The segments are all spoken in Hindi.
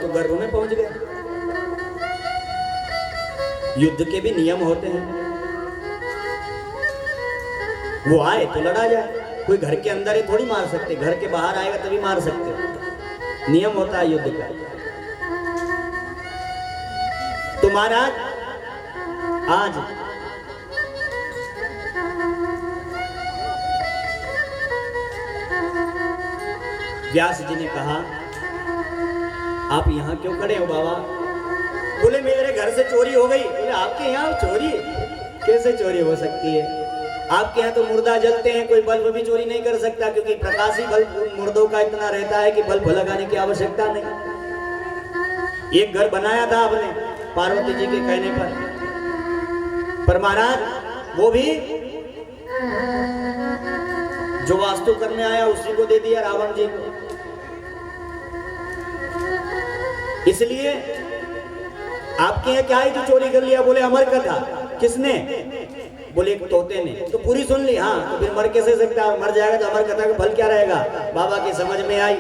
तो गर्भ में पहुंच गया। युद्ध के भी नियम होते हैं, वो आए तो लड़ा जाए। कोई घर के अंदर ही थोड़ी मार सकते, घर के बाहर आएगा तभी मार सकते, नियम होता है युद्ध का। तो महाराज आज व्यास जी ने कहा, आप यहाँ क्यों खड़े हो बाबा? बोले मेरे घर से चोरी हो गई। बोले आपके यहाँ चोरी कैसे चोरी हो सकती है? आपके यहाँ तो मुर्दा जलते हैं, कोई बल्ब भी चोरी नहीं कर सकता, क्योंकि प्रकाशी बल्ब मुर्दों का इतना रहता है कि बल्ब लगाने की आवश्यकता नहीं। एक घर बनाया था आपने पार्वती जी के कहने पर महाराज वो भी जो वास्तु करने आया उसी को दे दिया, रावण जी को। इसलिए आपके यहाँ क्या है जो चोरी कर लिया? बोले अमर कथा। किसने? बोले एक तोते ने। तो पूरी सुन ली? हाँ। तो फिर मर कैसे सकता? मर जाएगा तो अमर कथा का फल क्या रहेगा? बाबा की समझ में आई,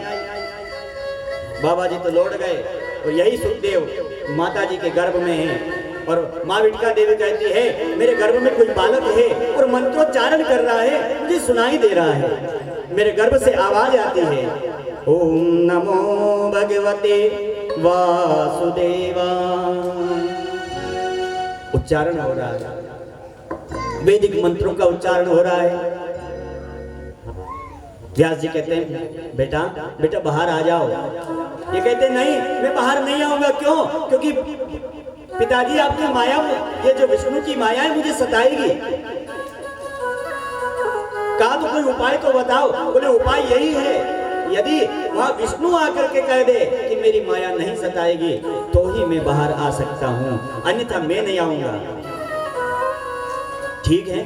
बाबा जी तो लौट गए। और यही सुखदेव माता जी के गर्भ में है, और माँ विटका देवी कहती है मेरे गर्भ में कोई बालक है और मंत्रोच्चारण कर रहा है, मुझे सुनाई दे रहा है, मेरे गर्भ से आवाज आती है, ओम नमो भगवते वासुदेवा। उच्चारण हो रहा है, वैदिक मंत्रों का उच्चारण हो रहा है। व्यास जी कहते हैं बेटा बेटा बाहर आ जाओ। ये कहते नहीं मैं बाहर नहीं आऊंगा। क्यों? क्योंकि पिताजी आपकी माया, ये जो विष्णु की माया है मुझे सताएगी। कहा तो कोई उपाय तो बताओ। बोले उपाय यही है, यदि वहां विष्णु आकर के कह दे कि मेरी माया नहीं सताएगी तो ही मैं बाहर आ सकता हूं, अन्यथा मैं नहीं आऊंगा। ठीक है।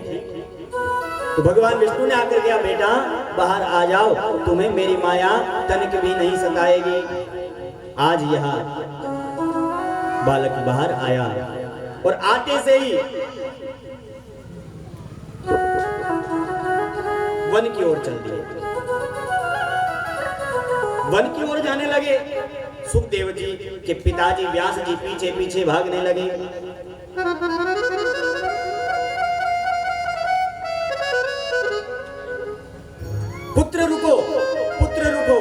तो भगवान विष्णु ने आकर कहा बेटा बाहर आ जाओ, तुम्हें मेरी माया तनिक भी नहीं सताएगी। आज यहाँ बालक बाहर आया और आते से ही वन की ओर चल दिए। वन की ओर जाने लगे। सुखदेव जी के पिताजी व्यास जी पीछे पीछे भागने लगे। पुत्र रुको, पुत्र रुको,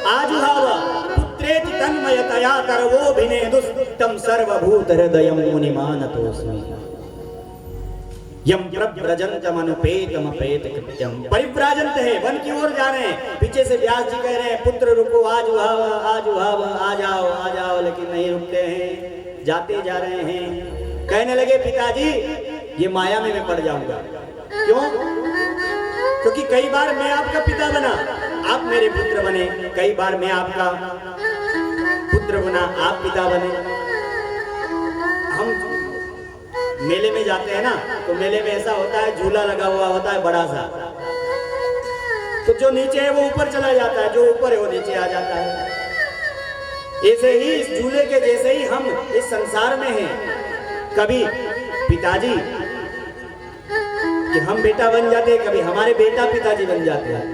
आजुहाव पुत्रेति तन्मयतया करवोभिनेदुस्तम सर्वभूत हृदयं मुनिमानतोऽस्मि। यम प्रव्रजन्तमनुपेतम पेतकृत्यम। परिव्राजन्त है, वन की ओर जा रहे हैं। पीछे से व्यास जी कह रहे हैं पुत्र रुको, आजुहाव आजुहाव, आ जाओ आ जाओ, लेकिन नहीं रुकते हैं, जाते जा रहे हैं। कहने लगे पिताजी ये माया में मैं पड़ जाऊंगा। क्यों? क्योंकि कई बार मैं आपका पिता बना, आप मेरे पुत्र बने, कई बार मैं आपका पुत्र बना, आप पिता बने। हम मेले में जाते हैं ना, तो मेले में ऐसा होता है झूला लगा हुआ होता है बड़ा सा, तो जो नीचे है वो ऊपर चला जाता है, जो ऊपर है वो नीचे आ जाता है। ऐसे ही इस झूले के जैसे ही हम इस संसार में हैं। कभी पिताजी कि हम बेटा बन जाते हैं, कभी हमारे बेटा पिताजी बन जाते हैं।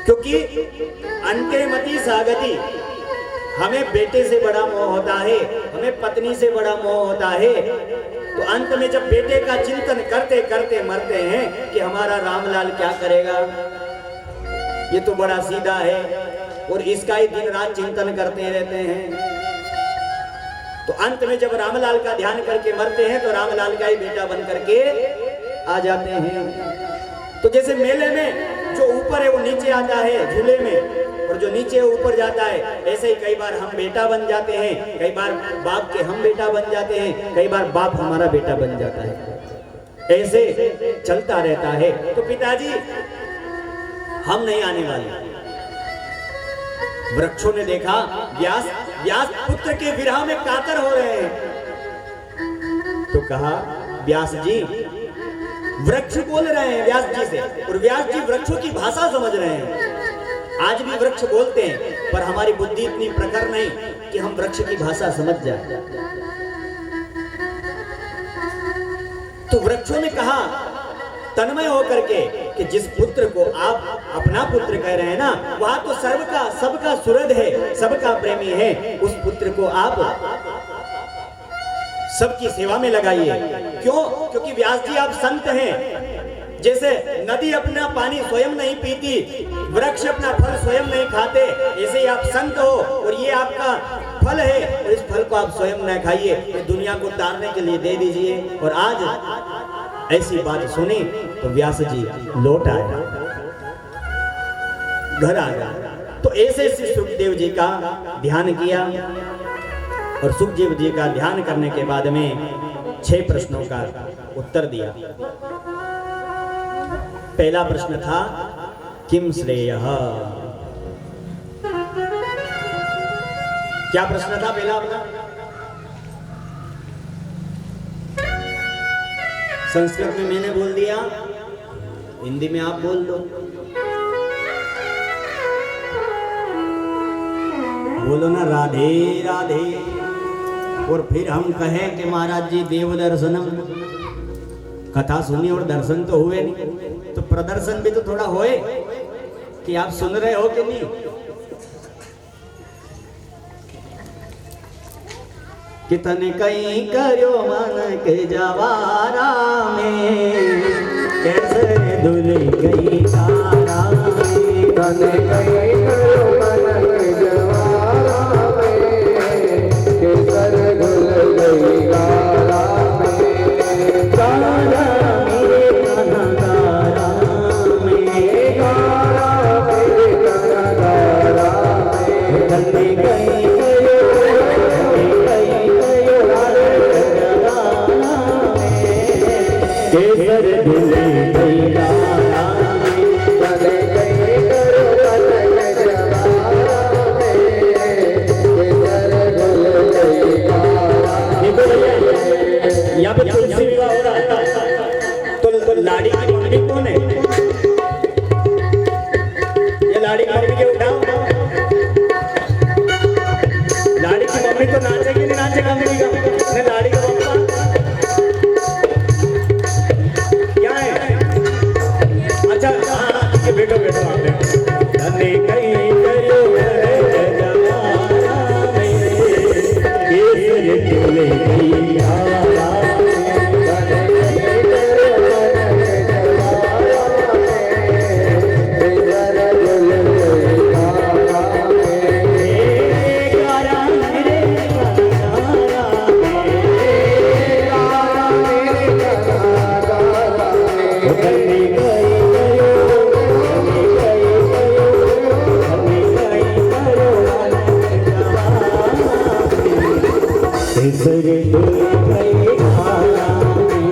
क्योंकि अंते मति सागति, हमें बेटे से बड़ा मोह होता है, हमें पत्नी से बड़ा मोह होता है। तो अंत में जब बेटे का चिंतन करते करते मरते हैं कि हमारा रामलाल क्या करेगा, ये तो बड़ा सीधा है, और इसका ही दिन रात चिंतन करते रहते हैं। तो अंत में जब रामलाल का ध्यान करके मरते हैं तो रामलाल का ही बेटा बन करके आ जाते हैं। तो जैसे मेले में जो ऊपर है वो नीचे आता है झूले में, और जो नीचे ऊपर जाता है, ऐसे ही कई बार हम बेटा बन जाते हैं, कई बार बाप के हम बेटा बन जाते हैं, कई बार बाप हमारा बेटा बन जाता है। ऐसे चलता रहता है। तो पिताजी हम नहीं आने वाले। वृक्षों ने देखा व्यास पुत्र के विरह में कातर हो रहे हैं, तो कहा व्यास जी, वृक्ष बोल रहे हैं व्यास जी से, और व्यास जी वृक्षों की भाषा समझ रहे हैं। आज भी वृक्ष बोलते हैं, पर हमारी बुद्धि इतनी प्रखर नहीं कि हम वृक्ष की भाषा समझ जाए। तो वृक्षों ने कहा तन्मय होकर के कि जिस पुत्र को आप अपना पुत्र कह रहे हैं ना, वहां तो सबका सुहृद है, सबका प्रेमी है। उस पुत्र को आप सबकी सेवा में लगाइए। क्यों? क्योंकि व्यास जी आप संत हैं। जैसे नदी अपना पानी स्वयं नहीं पीती, वृक्ष अपना फल स्वयं नहीं खाते, ऐसे ही आप संत हो और ये आपका फल है, और इस फल को आप स्वयं न खाइए, तो दुनिया को तारने के लिए दे दीजिए। और आज ऐसी बात सुनी तो व्यास जी लौट आए, घर आ गए। तो ऐसे से सुखदेव जी का ध्यान किया, और सुखदेव जी का ध्यान करने के बाद में 6 प्रश्नों का उत्तर दिया। पहला प्रश्न था किम श्रेयः। क्या प्रश्न था पहला अपना? संस्कृत में मैंने बोल दिया, हिंदी में आप बोल दो। बोलो ना राधे राधे। और फिर हम कहें कि महाराज जी देव दर्शनम, कथा सुनी और दर्शन तो हुए नहीं, तो प्रदर्शन भी तो थोड़ा होए कि आप सुन रहे हो कि नहीं। कितने कई करो मन के जवारा में, कैसे धुल गई तारा में। कितने कई करो मन के जवारा में, कैसे धुल गई तारा में। तारा मेरे कनकारा में, तारा मेरे कनकारा में। कितने कई केसर धुले गई तारा में, चले गए करो पलक जवारा में, केसर धुले गई तारा में। यहाँ पे तुलसी विवाह हो रहा है, तो लाड़ी की मम्मी कौन है? ये लाड़ी की मम्मी के उठाओ। लाड़ी की मम्मी तो नाचेगी नहीं, नाचेगा नहीं लाड़ी का पापा बेटो बेटो धने कई करो जवारा में, केसर धुले गई तारा में। धने कई करो जवारा में, केसर धुले गई तारा में। तारा मेरे कनकारा में, तारा मेरे कनकारा में। धने कई केसर धुले गई तारा में, करो पलक जवारा में, केसर धुले गई तारा में।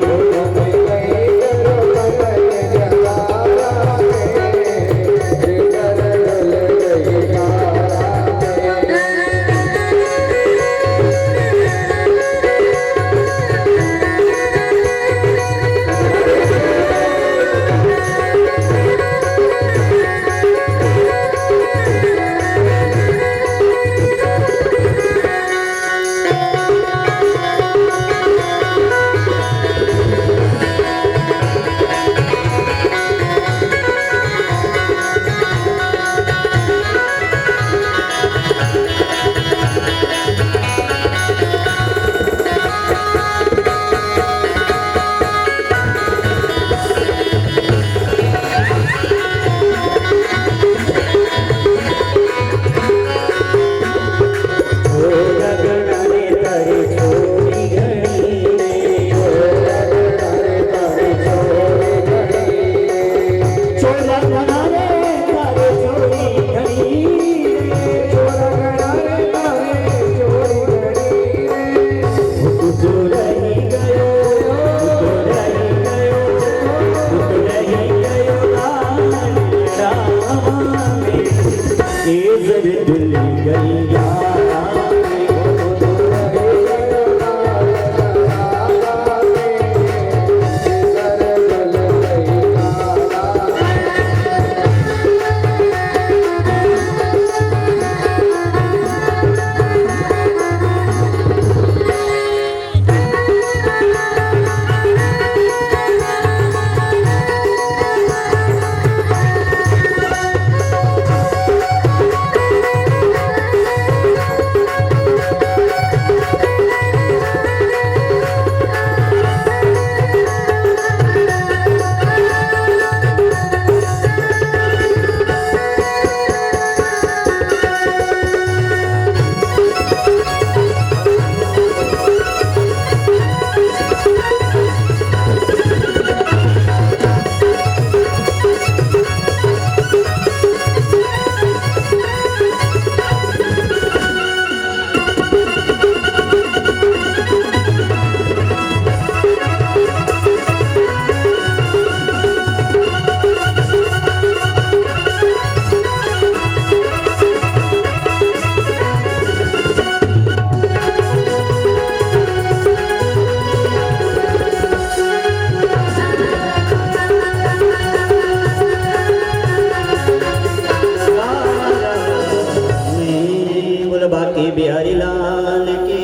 लाल की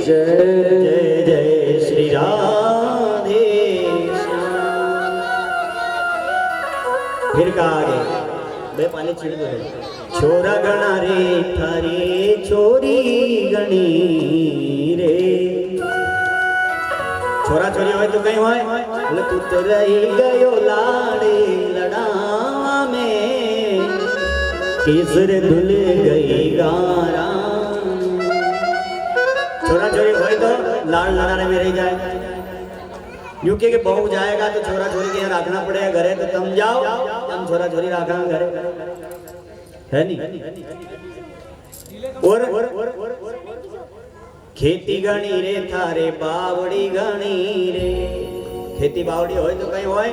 जय जय जय श्री राधे श्याम। फिर कहा आगे बे पानी छिड़ दो। छोरा गणा रे थारी छोरी गणी रे। छोरा छोरी होय तो कहीं होय बोले तू तो रही गयो लाड़े लड़ावा में केसर धुल गई गारा। छोरा छोरी होय तो लाड़ लड़ाने में रह जाए। यूके के बहू जाएगा तो छोरा छोरी के यहाँ रखना पड़ेगा घरे तो तुम जाओ हम छोरा छोरी रखा घरे है नहीं। और खेती गणी रे थारे बावड़ी गणी रे। खेती बावड़ी होय तो कहीं होय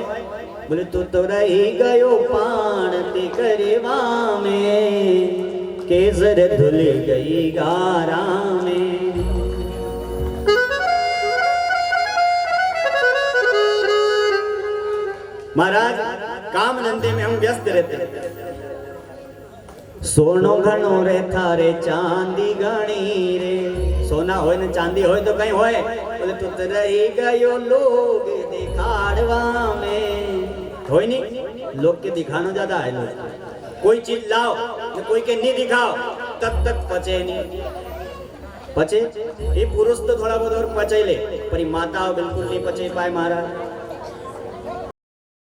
बोले तू तो रही गयो पान ते करेवा में केसर धुल गई गारा में। महाराज काम धंधे में हम व्यस्त रहते हैं। सोनो घणो रे थारे चांदी घणी रे। सोना होय न चांदी होय तो कहीं होय बोले तू तो रही गयो लोग दिखाड़वा में। होय नहीं लोग के दिखाना ज्यादा है। लोग कोई चीज लाओ तो कोई के नहीं दिखाओ तब तक पचे नहीं। पचे ये पुरुष तो थोड़ा बहुत और पचे ले पर माता बिल्कुल नहीं पचे पाए महाराज।